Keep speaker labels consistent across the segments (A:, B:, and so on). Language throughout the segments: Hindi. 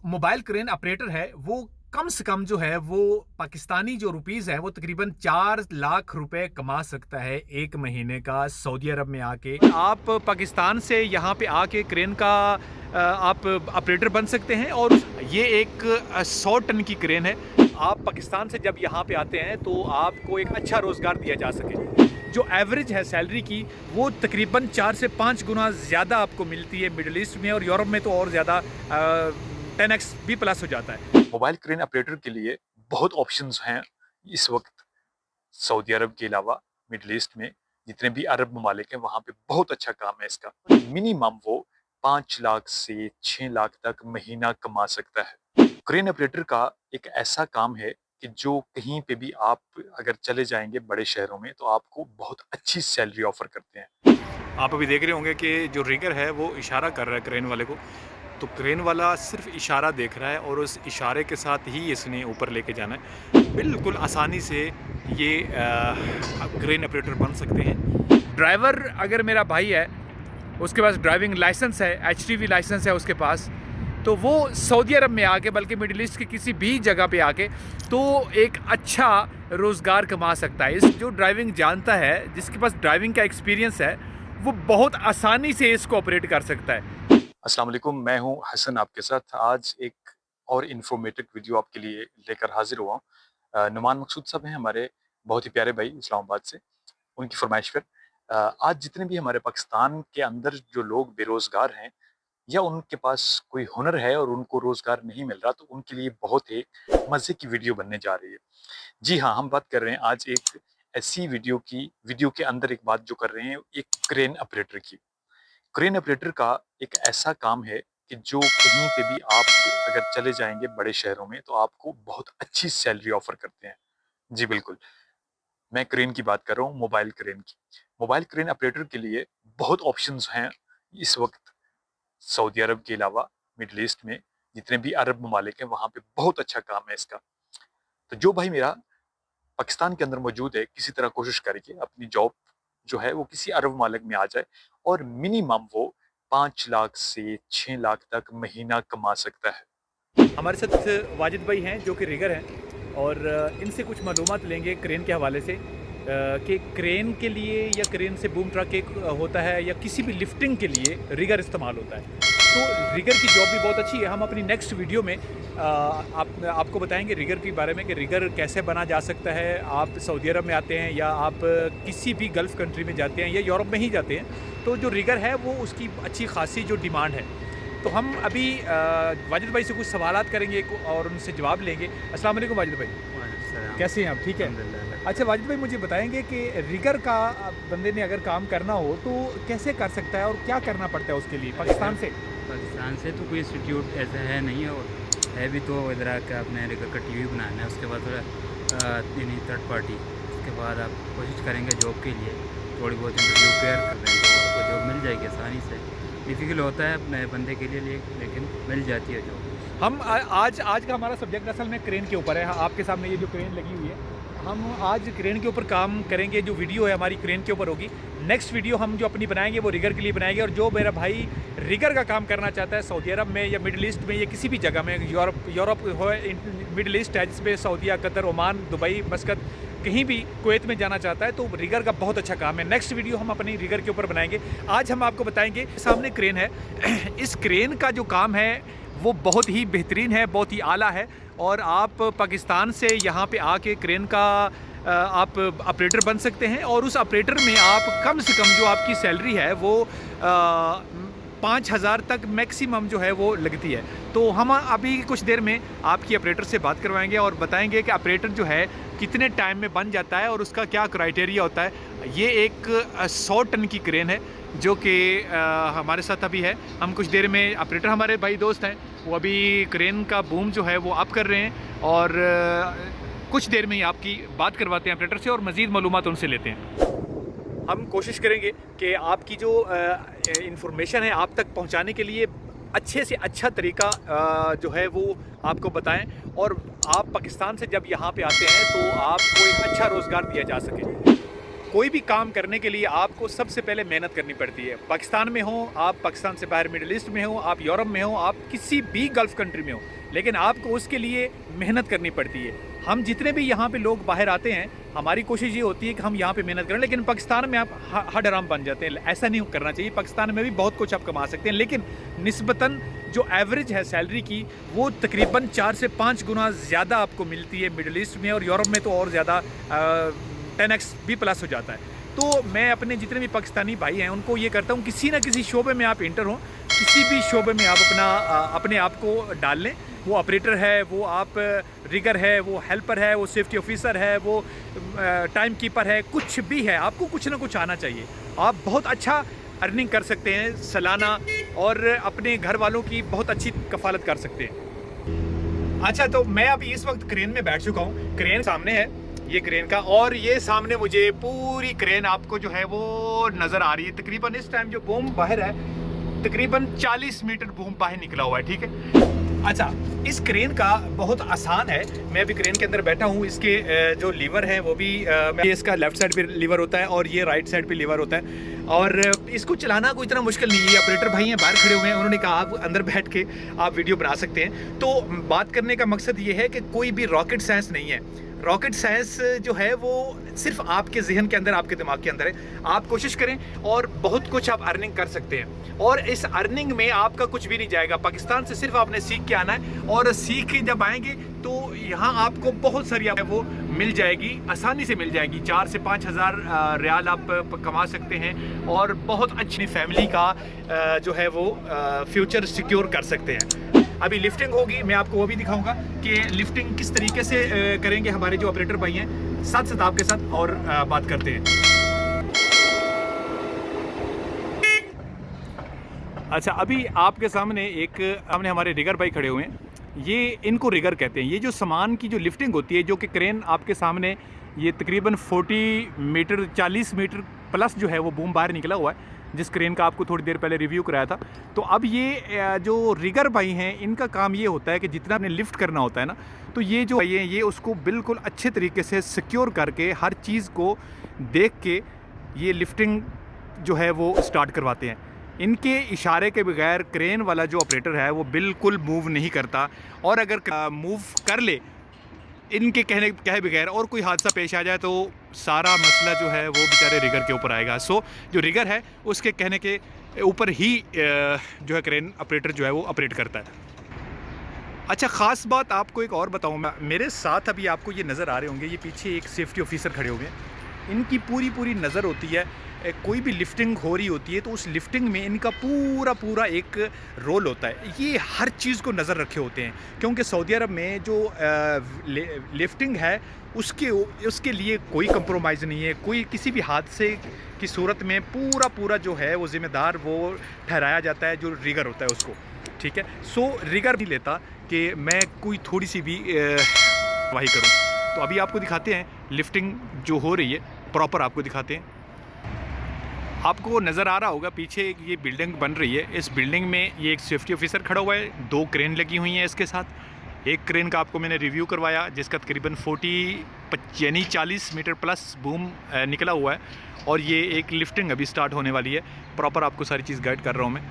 A: मोबाइल क्रेन ऑपरेटर है वो कम से कम जो है वो पाकिस्तानी जो रुपीस है वो तकरीबन 4 लाख रुपए कमा सकता है एक महीने का सऊदी अरब में आके। आप पाकिस्तान से यहाँ पे आके क्रेन का आप ऑपरेटर बन सकते हैं और ये एक 100 टन की क्रेन है। आप पाकिस्तान से जब यहाँ पे आते हैं तो आपको एक अच्छा रोज़गार दिया जा सके। जो एवरेज है सैलरी की वो तकरीबन 4 से 5 गुना ज़्यादा आपको मिलती है मिडिल ईस्ट में, और यूरोप में तो और ज़्यादा 10x भी प्लस हो जाता है।
B: मोबाइल क्रेन ऑपरेटर के लिए बहुत ऑप्शंस हैं इस वक्त। सऊदी अरब के अलावा मिडिल ईस्ट में जितने भी अरब ममालिक हैं वहाँ पे बहुत अच्छा काम है इसका। मिनिमम वो 5 लाख से 6 लाख तक महीना कमा सकता है। क्रेन ऑपरेटर का एक ऐसा काम है कि जो कहीं पे भी आप अगर चले जाएंगे बड़े शहरों में तो आपको बहुत अच्छी सैलरी ऑफर करते हैं।
A: आप अभी देख रहे होंगे कि जो रिगर है वो इशारा कर रहा है क्रेन वाले को, तो क्रेन वाला सिर्फ इशारा देख रहा है और उस इशारे के साथ ही इसने ऊपर लेके जाना है। बिल्कुल आसानी से ये क्रेन ऑपरेटर बन सकते हैं। ड्राइवर अगर मेरा भाई है, उसके पास ड्राइविंग लाइसेंस है, HTV लाइसेंस है उसके पास, तो वो सऊदी अरब में आके बल्कि मिडिल ईस्ट की किसी भी जगह पे आके तो एक अच्छा रोज़गार कमा सकता है। इस जो ड्राइविंग जानता है, जिसके पास ड्राइविंग का एक्सपीरियंस है, वो बहुत आसानी से इसको ऑपरेट कर सकता है।
B: अस्सलाम वालेकुम, मैं हूं हसन आपके साथ। आज एक और इन्फॉर्मेटिव वीडियो आपके लिए लेकर हाजिर हुआ हूं। नुमान मकसूद साहब हैं हमारे बहुत ही प्यारे भाई इस्लामाबाद से। उनकी फरमाइश पर आज जितने भी हमारे पाकिस्तान के अंदर जो लोग बेरोजगार हैं या उनके पास कोई हुनर है और उनको रोजगार नहीं मिल रहा, तो उनके लिए बहुत ही मजे की वीडियो बनने जा रही है। जी हाँ, हम बात कर रहे हैं आज एक ऐसी वीडियो के अंदर एक बात जो कर रहे हैं, एक क्रेन ऑपरेटर की। क्रेन ऑपरेटर का एक ऐसा काम है कि जो कहीं पे भी आप अगर चले जाएंगे बड़े शहरों में तो आपको बहुत अच्छी सैलरी ऑफर करते हैं। जी बिल्कुल, मैं क्रेन की बात कर रहा हूँ, मोबाइल क्रेन की। मोबाइल क्रेन ऑपरेटर के लिए बहुत ऑप्शंस हैं इस वक्त। सऊदी अरब के अलावा मिडिल ईस्ट में जितने भी अरब ममालिक हैं वहाँ पे बहुत अच्छा काम है इसका। तो जो भाई मेरा पाकिस्तान के अंदर मौजूद है, किसी तरह कोशिश करके अपनी जॉब जो है वो किसी अरब मालिक में आ जाए और मिनिमम वो 5 लाख से 6 लाख तक महीना कमा सकता है।
A: हमारे साथ वाजिद भाई हैं जो कि रिगर हैं, और इनसे कुछ मालूमात लेंगे क्रेन के हवाले से कि क्रेन के लिए या क्रेन से बूम ट्रक एक होता है या किसी भी लिफ्टिंग के लिए रिगर इस्तेमाल होता है। तो रिगर की जॉब भी बहुत अच्छी है। हम अपनी नेक्स्ट वीडियो में आपको बताएंगे रिगर के बारे में कि रिगर कैसे बना जा सकता है। आप सऊदी अरब में आते हैं या आप किसी भी गल्फ़ कंट्री में जाते हैं या यूरोप में ही जाते हैं, तो जो रिगर है वो उसकी अच्छी खासी जो डिमांड है। तो हम अभी वाजिद भाई से कुछ सवालात करेंगे और उनसे जवाब लेंगे। अस्सलाम वालेकुम वाजिद भाई,
C: वालेकुम
A: कैसे हैं आप? ठीक है।
C: अल्हम्दुलिल्लाह।
A: अच्छा वाजिद भाई, मुझे बताएंगे कि रिगर का बंदे ने अगर काम करना हो तो कैसे कर सकता है और क्या करना पड़ता है उसके लिए पाकिस्तान से?
C: पाकिस्तान से तो कोई इंस्टीट्यूट ऐसा है नहीं है, और है भी तो इधर आके आपने रिगर का टीवी बनाना है, उसके बाद थोड़ा यानी थर्ड पार्टी, उसके बाद आप कोशिश करेंगे जॉब के लिए, थोड़ी बहुत इंटरव्यू क्लियर कर दें तो आपको जॉब मिल जाएगी आसानी से। डिफ़िकल्ट होता है नए बंदे के लिए लेकिन मिल जाती है जॉब।
A: हम आज का हमारा सब्जेक्ट असल में क्रेन के ऊपर है। आपके सामने ये जो क्रेन लगी हुई है, हम आज क्रेन के ऊपर काम करेंगे। जो वीडियो है हमारी क्रेन के ऊपर होगी। नेक्स्ट वीडियो हम जो अपनी बनाएंगे वो रिगर के लिए बनाएंगे। और जो मेरा भाई रिगर का काम करना चाहता है सऊदी अरब में या मिडिल ईस्ट में या किसी भी जगह में, यूरोप हो, मिडिल ईस्ट है जिसमें सऊदीया, कतर, ओमान, दुबई, मस्कत, कहीं भी कुवैत में जाना चाहता है, तो रिगर का बहुत अच्छा काम है। नेक्स्ट वीडियो हम अपनी रिगर के ऊपर बनाएंगे। आज हम आपको बताएंगे, सामने क्रेन है। इस क्रेन का जो काम है वो बहुत ही बेहतरीन है, बहुत ही आला है। और आप पाकिस्तान से यहाँ पे आके क्रेन का आप ऑपरेटर बन सकते हैं, और उस ऑपरेटर में आप कम से कम जो आपकी सैलरी है वो 5,000 तक मैक्सिमम जो है वो लगती है। तो हम अभी कुछ देर में आपकी ऑपरेटर से बात करवाएंगे और बताएंगे कि ऑपरेटर जो है कितने टाइम में बन जाता है और उसका क्या क्राइटेरिया होता है। ये एक 100 टन की क्रेन है जो कि हमारे साथ अभी है। हम कुछ देर में, ऑपरेटर हमारे भाई दोस्त हैं, वो अभी क्रेन का बूम जो है वो अप कर रहे हैं, और कुछ देर में ही आपकी बात करवाते हैं ऑपरेटर से और मज़ीद मालूमात उनसे लेते हैं। हम कोशिश करेंगे कि आपकी जो इंफॉर्मेशन है आप तक पहुंचाने के लिए अच्छे से अच्छा तरीका जो है वो आपको बताएं, और आप पाकिस्तान से जब यहाँ पे आते हैं तो आपको एक अच्छा रोज़गार दिया जा सके। कोई भी काम करने के लिए आपको सबसे पहले मेहनत करनी पड़ती है। पाकिस्तान में हो, आप पाकिस्तान से बाहर मिडिल ईस्ट में हो, आप यूरोप में हो, आप किसी भी गल्फ़ कंट्री में हो, लेकिन आपको उसके लिए मेहनत करनी पड़ती है। हम जितने भी यहाँ पे लोग बाहर आते हैं, हमारी कोशिश ये होती है कि हम यहाँ पे मेहनत करें, लेकिन पाकिस्तान में आप हड हराम बन जाते हैं। ऐसा नहीं करना चाहिए। पाकिस्तान में भी बहुत कुछ आप कमा सकते हैं, लेकिन निस्बतन जो एवरेज है सैलरी की, वो तकरीबन 4 से 5 गुना ज़्यादा आपको मिलती है मिडिल ईस्ट में, और यूरोप में तो और ज़्यादा 10x भी प्लस हो जाता है। तो मैं अपने जितने भी पाकिस्तानी भाई हैं उनको ये करता हूँ, किसी ना किसी शोबे में आप इंटर हों, किसी भी शोबे में आप अपने आप को डाल लें। वो ऑपरेटर है, वो आप रिगर है, वो हेल्पर है, वो सेफ्टी ऑफिसर है, वो टाइम कीपर है, कुछ भी है, आपको कुछ ना कुछ आना चाहिए। आप बहुत अच्छा अर्निंग कर सकते हैं सालाना, और अपने घर वालों की बहुत अच्छी कफालत कर सकते हैं। अच्छा, तो मैं अभी इस वक्त क्रेन में बैठ चुका हूँ। क्रेन सामने है, ये क्रेन का, और ये सामने मुझे पूरी क्रेन आपको जो है वो नज़र आ रही है। तकरीबन इस टाइम जो बूम बाहर है, तकरीबन 40 मीटर बूम बाहर निकला हुआ है, ठीक है। अच्छा, इस क्रेन का बहुत आसान है। मैं अभी क्रेन के अंदर बैठा हूँ। इसके जो लीवर है वो भी ये इसका लेफ़्ट साइड पे लीवर होता है और ये राइट साइड पे लीवर होता है, और इसको चलाना कोई इतना मुश्किल नहीं है। ये ऑपरेटर भाई हैं, बाहर खड़े हुए हैं, उन्होंने कहा आप अंदर बैठ के आप वीडियो बना सकते हैं। तो बात करने का मकसद ये है कि कोई भी रॉकेट साइंस नहीं है। रॉकेट साइंस जो है वो सिर्फ आपके जहन के अंदर, आपके दिमाग के अंदर है। आप कोशिश करें और बहुत कुछ आप अर्निंग कर सकते हैं, और इस अर्निंग में आपका कुछ भी नहीं जाएगा। पाकिस्तान से सिर्फ आपने सीख के आना है, और सीख के जब आएंगे तो यहाँ आपको बहुत सारी वो मिल जाएगी, आसानी से मिल जाएगी। 4 से 5 हज़ार रियाल आप कमा सकते हैं, और बहुत अच्छी फैमिली का जो है वो फ्यूचर सिक्योर कर सकते हैं। अभी लिफ्टिंग होगी, मैं आपको वो भी दिखाऊंगा कि लिफ्टिंग किस तरीके से करेंगे हमारे जो ऑपरेटर भाई हैं। साथ साथ आपके साथ और बात करते हैं। अच्छा, अभी आपके सामने हमारे रिगर भाई खड़े हुए हैं। ये इनको रिगर कहते हैं। ये जो सामान की जो लिफ्टिंग होती है, जो कि क्रेन आपके सामने, ये तकरीबन 40 मीटर प्लस जो है वो बूम बाहर निकला हुआ है, जिस क्रेन का आपको थोड़ी देर पहले रिव्यू कराया था। तो अब ये जो रिगर भाई हैं, इनका काम ये होता है कि जितना आपने लिफ्ट करना होता है ना, तो ये जो भाई हैं ये उसको बिल्कुल अच्छे तरीके से सिक्योर करके, हर चीज़ को देख के ये लिफ्टिंग जो है वो स्टार्ट करवाते हैं। इनके इशारे के बगैर क्रेन वाला जो ऑपरेटर है वो बिल्कुल मूव नहीं करता, और अगर मूव कर ले इनके कहे बगैर और कोई हादसा पेश आ जाए तो सारा मसला जो है वो बेचारे रिगर के ऊपर आएगा। सो जो रिगर है उसके कहने के ऊपर ही जो है क्रेन ऑपरेटर जो है वो ऑपरेट करता है। अच्छा, ख़ास बात आपको एक और बताऊं मैं, मेरे साथ अभी आपको ये नज़र आ रहे होंगे, ये पीछे एक सेफ्टी ऑफिसर खड़े हुए हैं। इनकी पूरी नज़र होती है, कोई भी लिफ्टिंग हो रही होती है तो उस लिफ्टिंग में इनका पूरा एक रोल होता है। ये हर चीज़ को नज़र रखे होते हैं, क्योंकि सऊदी अरब में जो लिफ्टिंग है उसके लिए कोई कंप्रोमाइज़ नहीं है। कोई किसी भी हादसे की सूरत में पूरा जो है वो ज़िम्मेदार वो ठहराया जाता है, जो रिगर होता है उसको, ठीक है। सो रिगर नहीं लेता कि मैं कोई थोड़ी सी भी वही करूँ। तो अभी आपको दिखाते हैं लिफ्टिंग जो हो रही है, प्रॉपर आपको दिखाते हैं। आपको नज़र आ रहा होगा पीछे ये बिल्डिंग बन रही है। इस बिल्डिंग में ये एक सेफ्टी ऑफिसर खड़ा हुआ है, 2 क्रेन लगी हुई हैं इसके साथ। एक क्रेन का आपको मैंने रिव्यू करवाया, जिसका तकरीबन 40 मीटर प्लस बूम निकला हुआ है, और ये एक लिफ्टिंग अभी स्टार्ट होने वाली है। प्रॉपर आपको सारी चीज़ गाइड कर रहा हूँ मैं।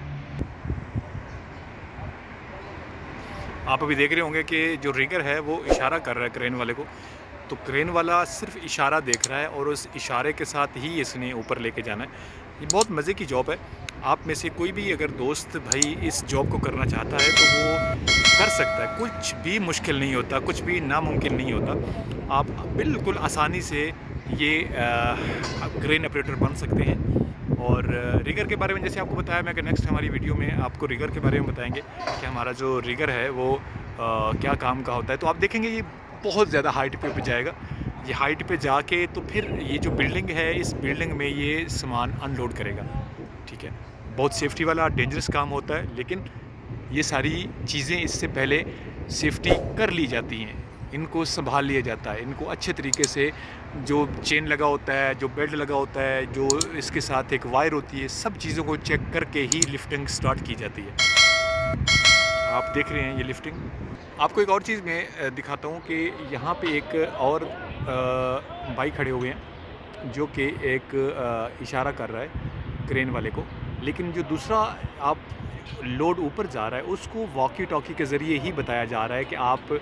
A: आप अभी देख रहे होंगे कि जो रिगर है वो इशारा कर रहा है क्रेन वाले को, तो क्रेन वाला सिर्फ इशारा देख रहा है और उस इशारे के साथ ही इसने ऊपर लेके जाना है। ये बहुत मज़े की जॉब है। आप में से कोई भी अगर दोस्त भाई इस जॉब को करना चाहता है तो वो कर सकता है। कुछ भी मुश्किल नहीं होता, कुछ भी नामुमकिन नहीं होता। आप बिल्कुल आसानी से ये क्रेन ऑपरेटर बन सकते हैं। और रिगर के बारे में जैसे आपको बताया, मैं कि नेक्स्ट हमारी वीडियो में आपको रिगर के बारे में बताएंगे कि हमारा जो रिगर है वो क्या काम का होता है। तो आप देखेंगे ये बहुत ज़्यादा हाइट पे जाएगा। ये हाइट पे जाके तो फिर ये जो बिल्डिंग है, इस बिल्डिंग में ये सामान अनलोड करेगा, ठीक है। बहुत सेफ्टी वाला डेंजरस काम होता है, लेकिन ये सारी चीज़ें इससे पहले सेफ्टी कर ली जाती हैं। इनको संभाल लिया जाता है, इनको अच्छे तरीके से, जो चेन लगा होता है, जो बेल्ट लगा होता है, जो इसके साथ एक वायर होती है, सब चीज़ों को चेक करके ही लिफ्टिंग स्टार्ट की जाती है। आप देख रहे हैं ये लिफ्टिंग। आपको एक और चीज़ मैं दिखाता हूँ कि यहाँ पे एक और भाई खड़े हुए हैं। जो कि एक इशारा कर रहा है क्रेन वाले को, लेकिन जो दूसरा आप लोड ऊपर जा रहा है उसको वॉकी टॉकी के ज़रिए ही बताया जा रहा है कि आप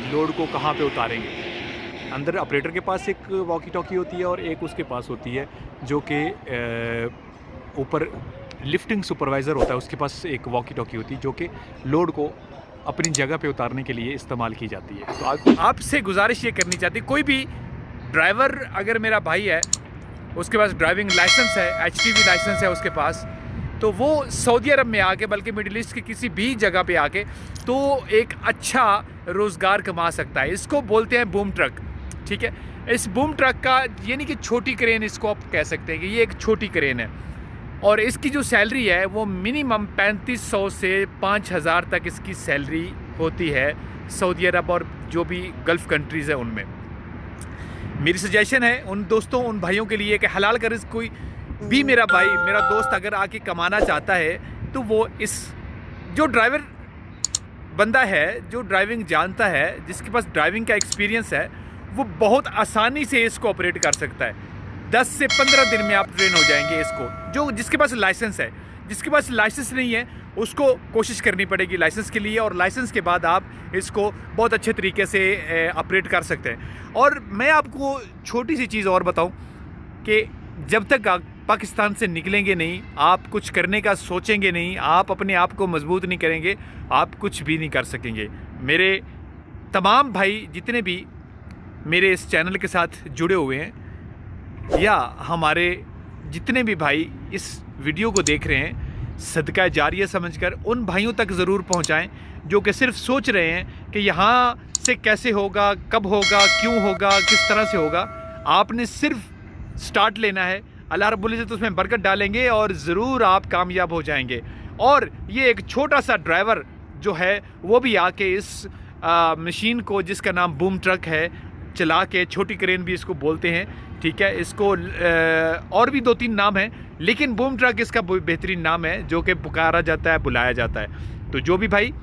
A: लोड को कहाँ पे उतारेंगे। अंदर ऑपरेटर के पास एक वॉकी टॉकी होती है और एक उसके पास होती है जो कि ऊपर लिफ्टिंग सुपरवाइज़र होता है, उसके पास एक वॉकी टॉकी होती है जो कि लोड को अपनी जगह पे उतारने के लिए इस्तेमाल की जाती है। तो आपसे गुजारिश ये करनी चाहती, कोई भी ड्राइवर अगर मेरा भाई है, उसके पास ड्राइविंग लाइसेंस है, HGV लाइसेंस है उसके पास, तो वो सऊदी अरब में आके, बल्कि मिडिल ईस्ट की किसी भी जगह पे आके तो एक अच्छा रोज़गार कमा सकता है। इसको बोलते हैं बूम ट्रक, ठीक है। इस बूम ट्रक का यानी कि छोटी क्रेन इसको आप कह सकते हैं कि ये एक छोटी क्रेन है, और इसकी जो सैलरी है वो मिनिमम 3500 से 5000 तक इसकी सैलरी होती है सऊदी अरब और जो भी गल्फ़ कंट्रीज़ है उनमें। मेरी सजेशन है उन दोस्तों, उन भाइयों के लिए कि हलाल का रिज़्क कोई भी मेरा भाई, मेरा दोस्त अगर आके कमाना चाहता है तो वो इस जो ड्राइवर बंदा है, जो ड्राइविंग जानता है, जिसके पास ड्राइविंग का एक्सपीरियंस है, वो बहुत आसानी से इसको ऑपरेट कर सकता है। 10 से 15 दिन में आप ट्रेन हो जाएंगे इसको। जो जिसके पास लाइसेंस है, जिसके पास लाइसेंस नहीं है उसको कोशिश करनी पड़ेगी लाइसेंस के लिए, और लाइसेंस के बाद आप इसको बहुत अच्छे तरीके से ऑपरेट कर सकते हैं। और मैं आपको छोटी सी चीज़ और बताऊं कि जब तक आप पाकिस्तान से निकलेंगे नहीं, आप कुछ करने का सोचेंगे नहीं, आप अपने आप को मजबूत नहीं करेंगे, आप कुछ भी नहीं कर सकेंगे। मेरे तमाम भाई जितने भी मेरे इस चैनल के साथ जुड़े हुए हैं, या हमारे जितने भी भाई इस वीडियो को देख रहे हैं, सदका जारिया समझकर उन भाइयों तक ज़रूर पहुंचाएं जो कि सिर्फ सोच रहे हैं कि यहाँ से कैसे होगा, कब होगा, क्यों होगा, किस तरह से होगा। आपने सिर्फ स्टार्ट लेना है, अल्लाह रब्बुल इज़्ज़त उसमें बरकत डालेंगे और ज़रूर आप कामयाब हो जाएंगे। और ये एक छोटा सा ड्राइवर जो है वो भी आके इस मशीन को, जिसका नाम बूम ट्रक है, चला के, छोटी क्रेन भी इसको बोलते हैं, ठीक है। इसको और भी 2-3 नाम हैं, लेकिन बूम ट्रक इसका बेहतरीन नाम है जो कि पुकारा जाता है, बुलाया जाता है। तो जो भी भाई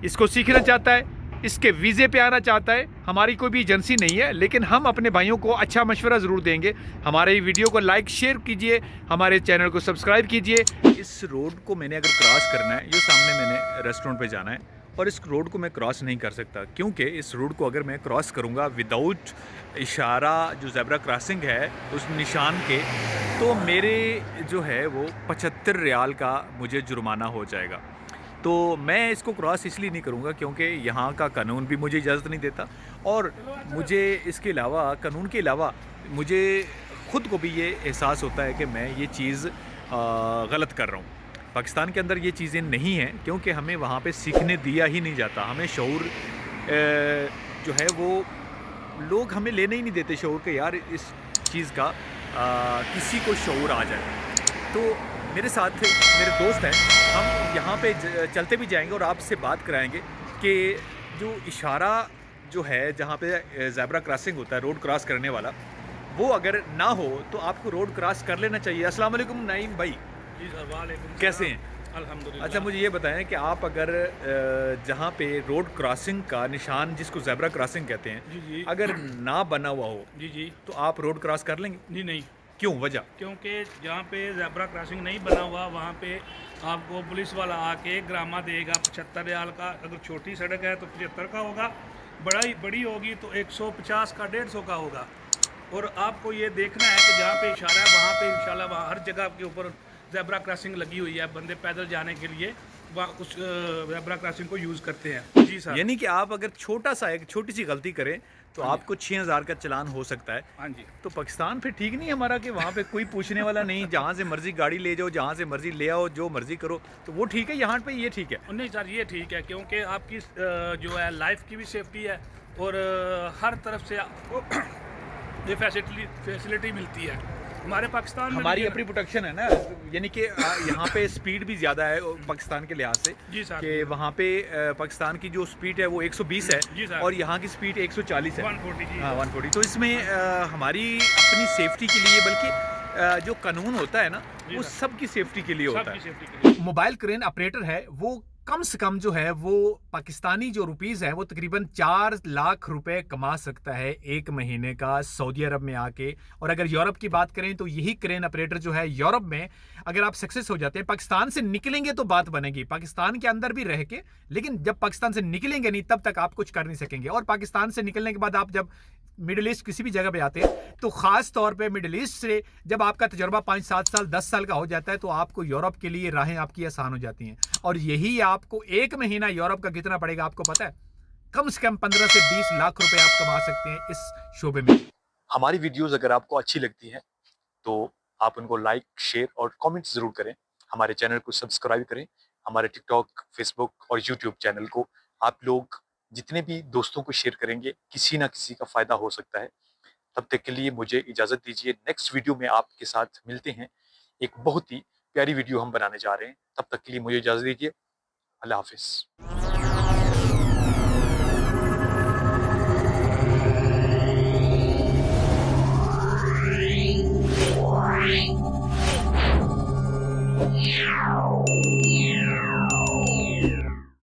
A: इसको सीखना चाहता है, इसके वीज़े पे आना चाहता है, हमारी कोई भी एजेंसी नहीं है, लेकिन हम अपने भाइयों को अच्छा मशवरा ज़रूर देंगे। हमारे वीडियो को लाइक शेयर कीजिए, हमारे चैनल को सब्सक्राइब कीजिए। इस रोड को मैंने अगर क्रॉस करना है, ये सामने मैंने रेस्टोरेंट पे जाना है, और इस रोड को मैं क्रॉस नहीं कर सकता, क्योंकि इस रोड को अगर मैं क्रॉस करूँगा विदाउट इशारा, जो ज़ेब्रा क्रॉसिंग है उस निशान के, तो मेरे जो है वो 75 रियाल का मुझे जुर्माना हो जाएगा। तो मैं इसको क्रॉस इसलिए नहीं करूँगा क्योंकि यहाँ का कानून भी मुझे इजाज़त नहीं देता, और मुझे इसके अलावा, कानून के अलावा, मुझे ख़ुद को भी ये एहसास होता है कि मैं ये चीज़ गलत कर रहा हूँ। पाकिस्तान के अंदर ये चीज़ें नहीं हैं क्योंकि हमें वहाँ पे सीखने दिया ही नहीं जाता। हमें शऊर जो है वो लोग हमें लेने ही नहीं देते शऊर के, यार इस चीज़ का किसी को शऊर आ जाए। तो मेरे साथ मेरे दोस्त हैं, हम यहाँ पे चलते भी जाएंगे और आपसे बात कराएंगे कि जो इशारा जो है, जहाँ पे ज़ेब्रा क्रॉसिंग होता है, रोड क्रॉस करने वाला, वो अगर ना हो तो आपको रोड क्रॉस कर लेना चाहिए। अस्सलाम वालेकुम नईम भाई।
D: जी सर, वालेकुम।
A: कैसे हैं?
D: अल्हम्दुलिल्लाह।
A: अच्छा, मुझे ये बताएं कि आप अगर जहाँ पे रोड क्रॉसिंग का निशान, जिसको ज़ेब्रा क्रॉसिंग कहते हैं,
D: जी जी,
A: अगर ना बना हुआ हो
D: जी जी,
A: तो आप रोड क्रॉस कर लेंगे?
D: जी नहीं,
A: क्यों, वजह?
D: क्योंकि जहाँ पे ज़ेब्रा क्रॉसिंग नहीं बना हुआ वहाँ पे आपको पुलिस वाला आके ग्रामा देगा 75 रियाल का। अगर छोटी सड़क है तो 75 का होगा, बड़ी होगी तो 150 का, 150 का होगा। और आपको ये देखना है कि जहाँ पे इशारा है वहाँ पे इंशाल्लाह वहाँ हर जगह के ऊपर ज़ेब्रा क्रॉसिंग लगी हुई है। बंदे पैदल जाने के लिए वहाँ उस ज़ेब्रा क्रॉसिंग को यूज़ करते हैं। जी सर।
A: यानी कि आप अगर एक छोटी सी गलती करें तो आपको 6000 का चलान हो सकता है।
D: हाँ जी।
A: तो पाकिस्तान फिर ठीक नहीं है हमारा कि वहाँ पे कोई पूछने वाला नहीं, जहाँ से मर्जी गाड़ी ले जाओ, जहाँ से मर्जी ले आओ, जो मर्जी करो, तो वो ठीक है? यहाँ पे ये ठीक है?
D: नहीं सर, ये ठीक है क्योंकि आपकी जो है लाइफ की भी सेफ्टी है और हर तरफ से आपको ये फैसिलिटी मिलती है। हमारे पाकिस्तान में
A: हमारी अपनी प्रोटेक्शन है ना, यानी कि यहाँ पे स्पीड भी ज़्यादा है पाकिस्तान के लिहाज से।
D: जी सर।
A: कि वहाँ पे पाकिस्तान की जो स्पीड है वो 120 है।
D: जी सर।
A: और यहाँ की स्पीड 140 है।
D: 140 जी।
A: हाँ, 140। तो इसमें हमारी अपनी सेफ्टी के लिए, बल्कि जो कानून होता है ना,
D: जी
A: वो
D: सर।
A: सबकी सेफ्टी के लिए होता
D: सबकी
A: है।
D: सेफ्टी के लिए।
A: मोबाइल क्रेन ऑपरेटर है, वो कम से कम जो है वो पाकिस्तानी जो रुपीज़ है वो तकरीबन 4 लाख रुपए कमा सकता है एक महीने का सऊदी अरब में आके। और अगर यूरोप की बात करें तो यही क्रेन ऑपरेटर जो है यूरोप में, अगर आप सक्सेस हो जाते हैं, पाकिस्तान से निकलेंगे तो बात बनेगी, पाकिस्तान के अंदर भी रह के, लेकिन जब पाकिस्तान से निकलेंगे नहीं तब तक आप कुछ कर नहीं सकेंगे। और पाकिस्तान से निकलने के बाद आप जब मिडिल ईस्ट किसी भी जगह पे आते हैं तो ख़ास तौर पे मिडिल ईस्ट से जब आपका तजुर्बा 5-7 साल 10 साल का हो जाता है तो आपको यूरोप के लिए राहें आपकी आसान हो जाती हैं। और यही आपको एक महीना यूरोप का कितना पड़ेगा आपको पता है? कम से कम 15 से 20 लाख रुपए आप कमा सकते हैं इस शोबे में।
B: हमारी वीडियोस अगर आपको अच्छी लगती हैं तो आप उनको लाइक, शेयर और कमेंट ज़रूर करें। हमारे चैनल को सब्सक्राइब करें। हमारे टिकटॉक, फेसबुक और यूट्यूब चैनल को आप लोग जितने भी दोस्तों को शेयर करेंगे, किसी ना किसी का फ़ायदा हो सकता है। तब तक के लिए मुझे इजाज़त दीजिए। नेक्स्ट वीडियो में आपके साथ मिलते हैं। एक बहुत ही प्यारी वीडियो हम बनाने जा रहे हैं। तब तक के लिए मुझे इजाज़त दीजिए। अल्लाह हाफ़िज़।